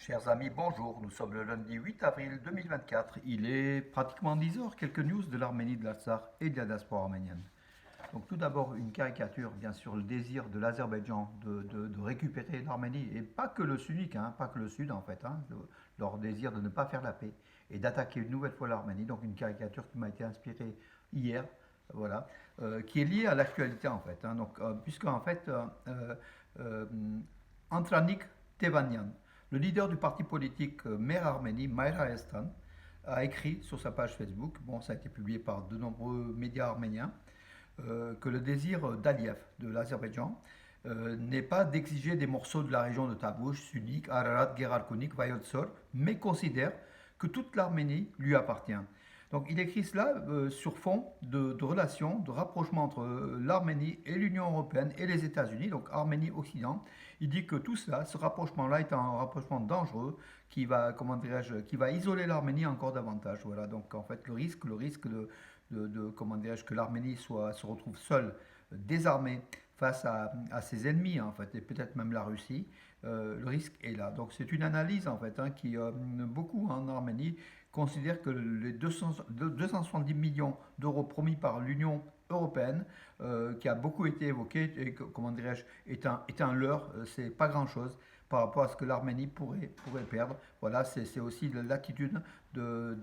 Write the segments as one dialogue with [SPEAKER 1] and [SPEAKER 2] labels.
[SPEAKER 1] Chers amis, bonjour. Nous sommes le lundi 8 avril 2024. Il est pratiquement 10 heures. Quelques news de l'Arménie, de l'Artsakh et de la diaspora arménienne. Donc tout d'abord une caricature, bien sûr, le désir de l'Azerbaïdjan de récupérer l'Arménie, et pas que le sunnique, pas que le sud en fait, leur désir de ne pas faire la paix et d'attaquer une nouvelle fois l'Arménie. Donc une caricature qui m'a été inspirée hier, voilà, qui est liée à l'actualité en fait. Puisque en fait, euh, Antranik Tevanian, le leader du parti politique Mer Arménie, Mayra Estan, a écrit sur sa page Facebook, bon ça a été publié par de nombreux médias arméniens, que le désir d'Aliyev, de l'Azerbaïdjan, n'est pas d'exiger des morceaux de la région de Tabouche, Sunik, Ararat, Geralkunik, Vayotsor, mais considère que toute l'Arménie lui appartient. Donc il écrit cela sur fond de relations, de rapprochement entre l'Arménie et l'Union européenne et les États-Unis, donc Arménie-Occident. Il dit que tout cela, ce rapprochement-là est un rapprochement dangereux qui va, comment dirais-je, qui va isoler l'Arménie encore davantage. Voilà, donc en fait le risque comment dirais-je, que l'Arménie se retrouve seule, désarmée face à ses ennemis en fait, et peut-être même la Russie, le risque est là. Donc c'est une analyse en fait qui beaucoup en Arménie considèrent que les 270 millions d'euros promis par l'Union européenne, qui a beaucoup été évoqué, et comment dirais-je, est un leurre, c'est pas grand-chose par rapport à ce que l'Arménie pourrait perdre. Voilà, c'est aussi l'attitude de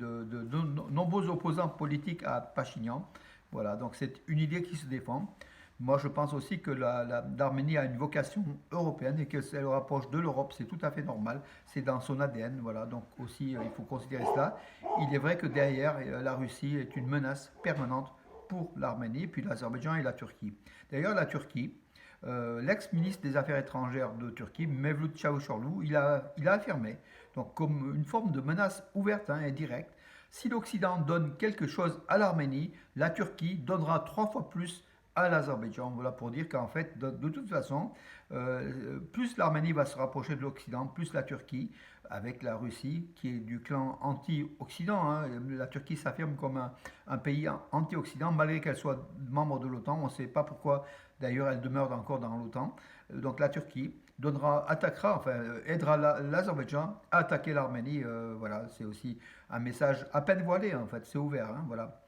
[SPEAKER 1] nombreux opposants politiques à Pachinian. Voilà, donc c'est une idée qui se défend. Moi, je pense aussi que l'Arménie a une vocation européenne et qu'elle se rapproche de l'Europe, c'est tout à fait normal, c'est dans son ADN, voilà, donc aussi il faut considérer cela. Il est vrai que derrière, la Russie est une menace permanente pour l'Arménie, puis l'Azerbaïdjan et la Turquie. D'ailleurs, la Turquie, l'ex-ministre des Affaires étrangères de Turquie, Mevlut Çavuşoğlu, il a affirmé, donc comme une forme de menace ouverte et directe, si l'Occident donne quelque chose à l'Arménie, la Turquie donnera 3 fois plus à l'Azerbaïdjan. Voilà pour dire qu'en fait, de toute façon, plus l'Arménie va se rapprocher de l'Occident, plus la Turquie, avec la Russie, qui est du clan anti-Occident. La Turquie s'affirme comme un pays anti-Occident, malgré qu'elle soit membre de l'OTAN. On ne sait pas pourquoi, d'ailleurs, elle demeure encore dans l'OTAN. Donc la Turquie attaquera, enfin, aidera l'Azerbaïdjan à attaquer l'Arménie. Voilà, c'est aussi un message à peine voilé, en fait, c'est ouvert. Voilà.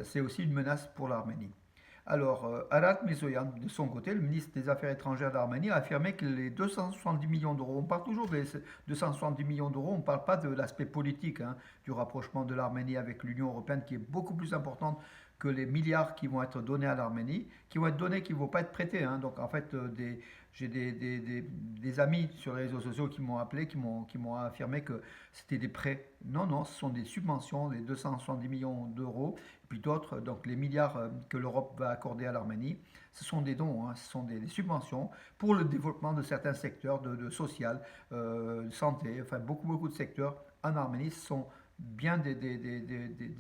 [SPEAKER 1] C'est aussi une menace pour l'Arménie. Alors, Arat Mirzoyan, de son côté, le ministre des Affaires étrangères d'Arménie, a affirmé que les 270 millions d'euros, on parle toujours des 270 millions d'euros, on ne parle pas de l'aspect politique du rapprochement de l'Arménie avec l'Union européenne, qui est beaucoup plus importante que les milliards qui vont être donnés à l'Arménie, qui vont être donnés, qui ne vont pas être prêtés. Donc, en fait, j'ai des amis sur les réseaux sociaux qui m'ont appelé, qui m'ont affirmé que c'était des prêts. Non, non, ce sont des subventions, les 270 millions d'euros, et puis d'autres, donc les milliards que l'Europe va accorder à l'Arménie, ce sont des dons, ce sont des subventions pour le développement de certains secteurs de social, de santé, enfin beaucoup de secteurs en Arménie, ce sont bien des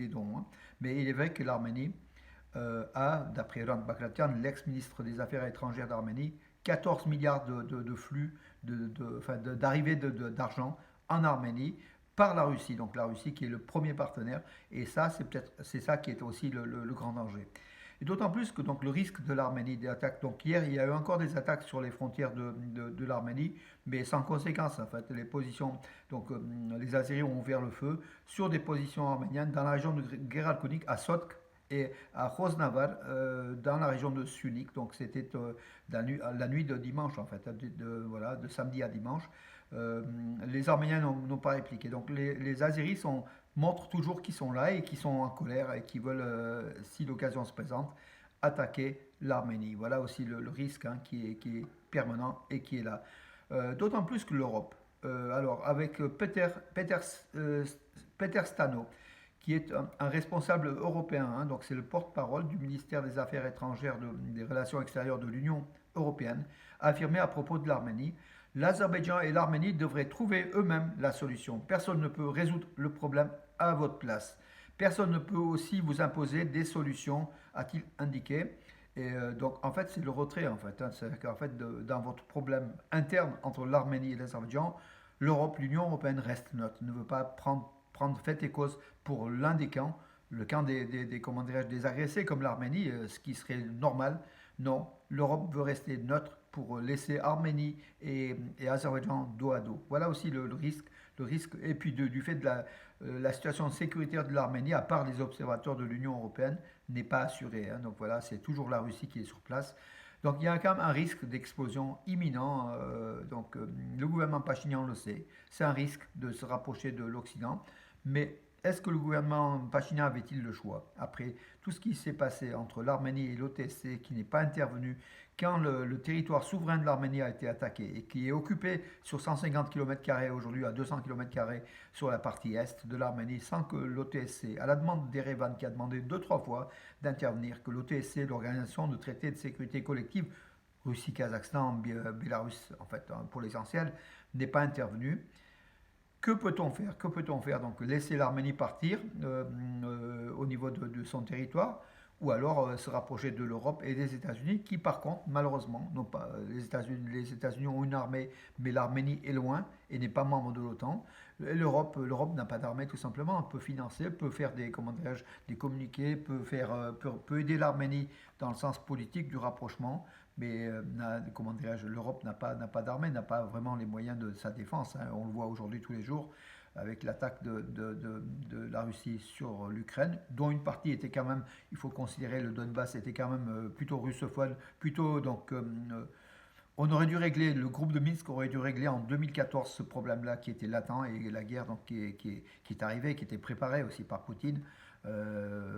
[SPEAKER 1] dons. Mais il est vrai que l'Arménie d'après Hrant Bakratian, l'ex-ministre des Affaires étrangères d'Arménie, 14 milliards de flux d'arrivée d'argent en Arménie par la Russie, donc la Russie qui est le premier partenaire, et ça c'est ça qui est aussi le grand danger. Et d'autant plus que donc le risque de l'Arménie, des attaques. Donc hier, il y a eu encore des attaques sur les frontières de l'Arménie, mais sans conséquence en fait. Les positions, donc les Azéris ont ouvert le feu sur des positions arméniennes dans la région de Geralkunik, à Sotk et à Rosnavar, dans la région de Sunik. Donc c'était la nuit de dimanche en fait, voilà, de samedi à dimanche. Les Arméniens n'ont pas répliqué. Donc les Azéris montrent toujours qu'ils sont là et qu'ils sont en colère et qu'ils veulent, si l'occasion se présente, attaquer l'Arménie. Voilà aussi le risque qui est permanent et qui est là. D'autant plus que l'Europe. Alors avec Peter Stano, qui est un responsable européen, donc c'est le porte-parole du ministère des Affaires étrangères, des Relations extérieures de l'Union européenne, a affirmé à propos de l'Arménie: l'Azerbaïdjan et l'Arménie devraient trouver eux-mêmes la solution. Personne ne peut résoudre le problème à votre place. Personne ne peut aussi vous imposer des solutions, a-t-il indiqué. Et donc en fait c'est le retrait en fait. C'est-à-dire qu'en fait dans votre problème interne entre l'Arménie et l'Azerbaïdjan, l'Europe, l'Union européenne reste neutre, ne veut pas prendre fait et cause pour l'un des camps, le camp des agressés comme l'Arménie, ce qui serait normal. Non, l'Europe veut rester neutre pour pour laisser Arménie et Azerbaïdjan dos à dos. Voilà aussi le risque, et puis du fait de la situation sécuritaire de l'Arménie, à part les observateurs de l'Union européenne, n'est pas assurée, hein. Donc voilà, c'est toujours la Russie qui est sur place. Donc il y a quand même un risque d'explosion imminent. Le gouvernement pachinian le sait. C'est un risque de se rapprocher de l'Occident. Mais est-ce que le gouvernement pachinian avait-il le choix? Après tout ce qui s'est passé entre l'Arménie et l'OTSC, qui n'est pas intervenu quand le territoire souverain de l'Arménie a été attaqué et qui est occupé sur 150 km² aujourd'hui à 200 km² sur la partie est de l'Arménie, sans que l'OTSC, à la demande d'Erevan qui a demandé deux, trois fois d'intervenir, que l'OTSC, l'Organisation de traité de sécurité collective, Russie, Kazakhstan, Bélarus, en fait, hein, pour l'essentiel, n'est pas intervenu. Que peut-on faire? Que peut-on faire? Donc laisser l'Arménie partir au niveau de son territoire, ou alors se rapprocher de l'Europe et des États-Unis, qui par contre, malheureusement, n'ont pas, les États-Unis ont une armée, mais l'Arménie est loin et n'est pas membre de l'OTAN. L'Europe n'a pas d'armée tout simplement, elle peut financer, peut faire des, comment des communiqués, peut aider l'Arménie dans le sens politique du rapprochement, mais l'Europe n'a pas d'armée, n'a pas vraiment les moyens de sa défense, hein. On le voit aujourd'hui tous les jours avec l'attaque de la Russie sur l'Ukraine, dont une partie était quand même, il faut considérer le Donbass était quand même plutôt russophone, plutôt on aurait dû régler, le groupe de Minsk aurait dû régler en 2014 ce problème-là qui était latent, et la guerre donc, qui est arrivée, qui était préparée aussi par Poutine,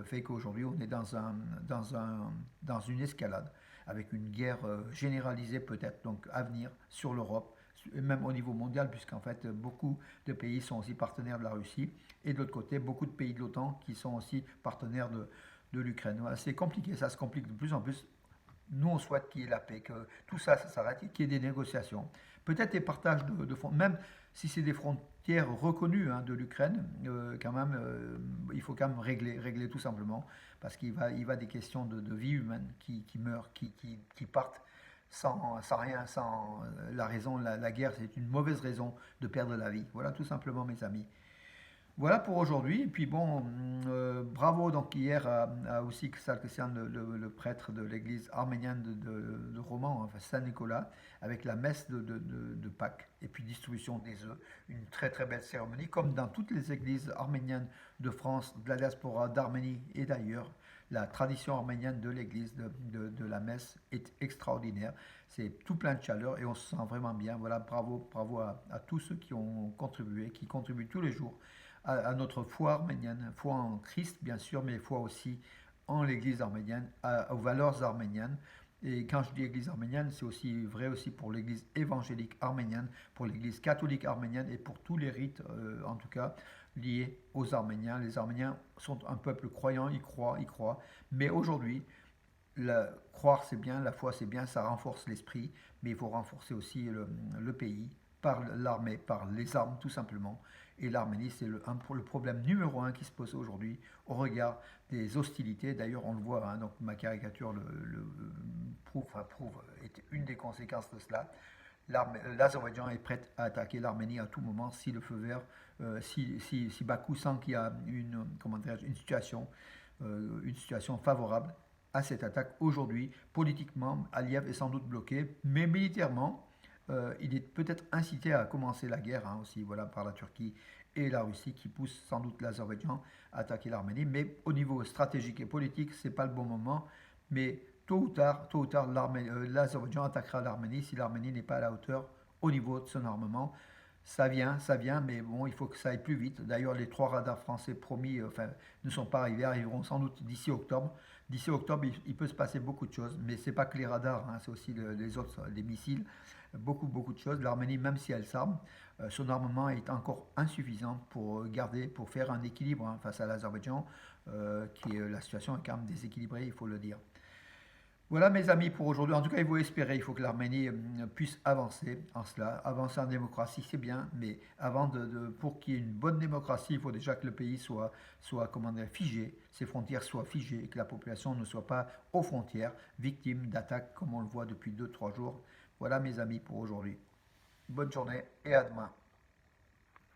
[SPEAKER 1] fait qu'aujourd'hui on est dans une escalade avec une guerre généralisée peut-être donc à venir sur l'Europe, et même au niveau mondial, puisqu'en fait beaucoup de pays sont aussi partenaires de la Russie, et de l'autre côté beaucoup de pays de l'OTAN qui sont aussi partenaires de l'Ukraine. Voilà, c'est compliqué, ça se complique de plus en plus. Nous, on souhaite qu'il y ait la paix, que tout ça, ça s'arrête, qu'il y ait des négociations. Peut-être des partages de fonds, même si c'est des frontières reconnues, hein, de l'Ukraine, quand même, il faut quand même régler tout simplement, parce qu'il va des questions de vie humaine qui meurent, qui partent sans rien, sans la raison. La guerre, c'est une mauvaise raison de perdre la vie. Voilà tout simplement, mes amis. Voilà pour aujourd'hui. Et puis bon, bravo donc hier à Oussik Sarkisian, le prêtre de l'église arménienne de Roman, enfin Saint-Nicolas, avec la messe de Pâques et puis distribution des œufs. Une très très belle cérémonie, comme dans toutes les églises arméniennes de France, de la diaspora, d'Arménie et d'ailleurs. La tradition arménienne de l'église, de la messe est extraordinaire. C'est tout plein de chaleur et on se sent vraiment bien. Voilà, bravo à tous ceux qui ont contribué, qui contribuent tous les jours à notre foi arménienne, foi en Christ bien sûr, mais foi aussi en l'église arménienne, aux valeurs arméniennes. Et quand je dis église arménienne, c'est aussi vrai aussi pour l'église évangélique arménienne, pour l'église catholique arménienne et pour tous les rites, en tout cas, liés aux Arméniens. Les Arméniens sont un peuple croyant, ils croient. Mais aujourd'hui, croire c'est bien, la foi c'est bien, ça renforce l'esprit, mais il faut renforcer aussi le pays par l'armée, par les armes tout simplement. Et l'Arménie, c'est le problème numéro un qui se pose aujourd'hui au regard des hostilités. D'ailleurs, on le voit, hein, donc ma caricature le prouve, est une des conséquences de cela. L'Azerbaïdjan est prêt à attaquer l'Arménie à tout moment si le feu vert, si Bakou sent qu'il y a une situation favorable à cette attaque aujourd'hui. Politiquement, Aliyev est sans doute bloqué, mais militairement, il est peut-être incité à commencer la guerre, hein, aussi, voilà, par la Turquie et la Russie qui poussent sans doute l'Azerbaïdjan à attaquer l'Arménie. Mais au niveau stratégique et politique, c'est pas le bon moment. Mais tôt ou tard, l'Azerbaïdjan attaquera l'Arménie si l'Arménie n'est pas à la hauteur au niveau de son armement. Ça vient, mais bon, il faut que ça aille plus vite. D'ailleurs, les 3 radars français promis, ne sont pas arrivés, arriveront sans doute d'ici octobre. D'ici octobre, il peut se passer beaucoup de choses, mais c'est pas que les radars, hein, c'est aussi les autres, les missiles, beaucoup de choses. L'Arménie, même si elle s'arme, son armement est encore insuffisant pour faire un équilibre, hein, face à l'Azerbaïdjan, la situation est quand même déséquilibrée, il faut le dire. Voilà mes amis pour aujourd'hui. En tout cas, il faut espérer, il faut que l'Arménie puisse avancer en cela. Avancer en démocratie, c'est bien, mais pour qu'il y ait une bonne démocratie, il faut déjà que le pays soit figé, ses frontières soient figées, et que la population ne soit pas aux frontières, victime d'attaques comme on le voit depuis 2-3 jours. Voilà mes amis pour aujourd'hui. Bonne journée et à demain.